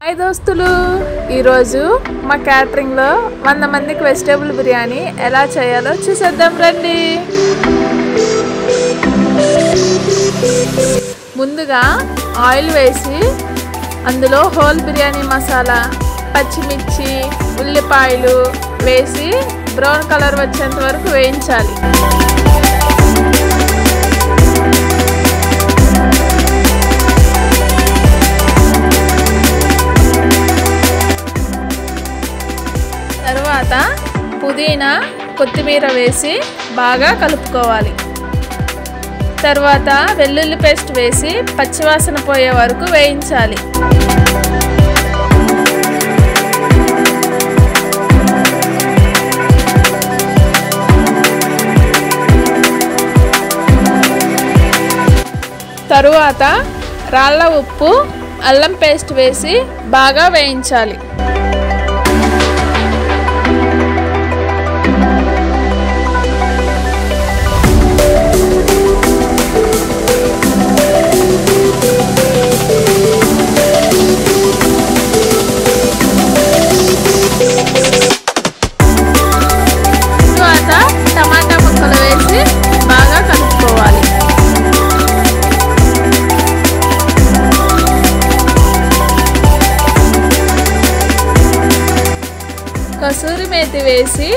Hi దోస్తులు, ఈరోజు మా క్యాటరింగ్లో 100 మందికి వెజిటేబుల్ బిర్యానీ ఎలా చేయాలో చూసేద్దాం రండి. ముందుగా ఆయిల్ వేసి అందులో హోల్ బిర్యానీ మసాలా, పచ్చిమిర్చి, ఉల్లిపాయలు వేసి బ్రౌన్ కలర్ వచ్చేంత వరకు వేయించాలి. తర్వాత పుదీనా, కొత్తిమీర వేసి బాగా కలుపుకోవాలి. తర్వాత వెల్లుల్లి పేస్ట్ వేసి పచ్చివాసన పోయే వరకు వేయించాలి. తరువాత రాళ్ళ ఉప్పు, అల్లం పేస్ట్ వేసి బాగా వేయించాలి. టమాటా ముక్కలు వేసి బాగా కలుపుకోవాలి. కసూరి మేతి వేసి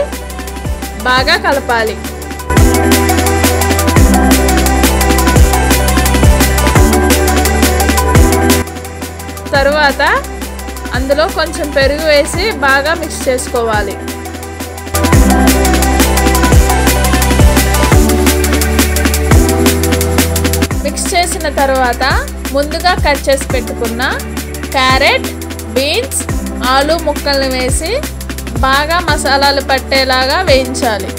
బాగా కలపాలి. తరువాత అందులో కొంచెం పెరుగు వేసి బాగా మిక్స్ చేసుకోవాలి. మిక్స్ చేసిన తర్వాత ముందుగా కట్ చేసి పెట్టుకున్న క్యారెట్, బీన్స్, ఆలు ముక్కల్ని వేసి బాగా మసాలాలు పట్టేలాగా వేయించాలి.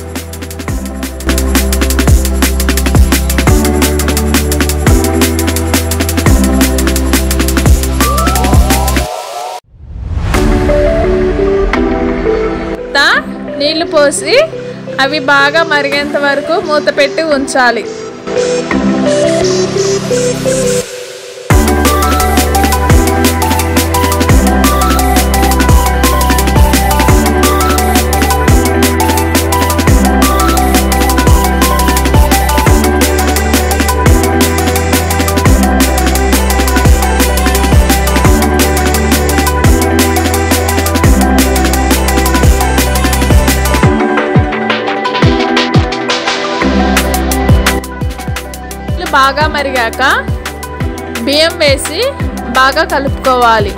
నీళ్లు పోసి అవి బాగా మరిగేంత వరకు మూత పెట్టి ఉంచాలి. బాగా మరిగాక బియ్యం వేసి బాగా కలుపుకోవాలి.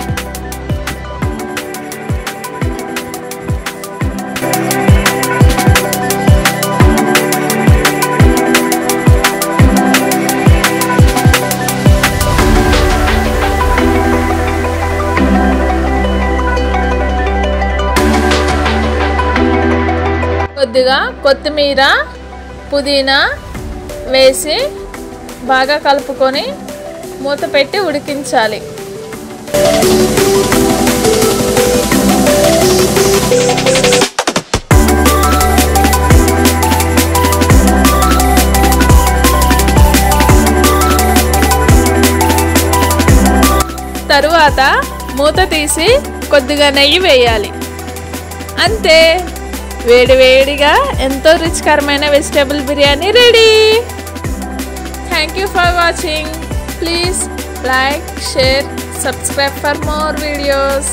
కొద్దిగా కొత్తిమీర, పుదీనా వేసి బాగా కలుపుకొని మూత పెట్టి ఉడికించాలి. తరువాత మూత తీసి కొద్దిగా నెయ్యి వేయాలి. అంతే, వేడివేడిగా ఎంతో రుచికరమైన vegetable biryani ready. Thank you for watching. Please like, share, subscribe for more videos.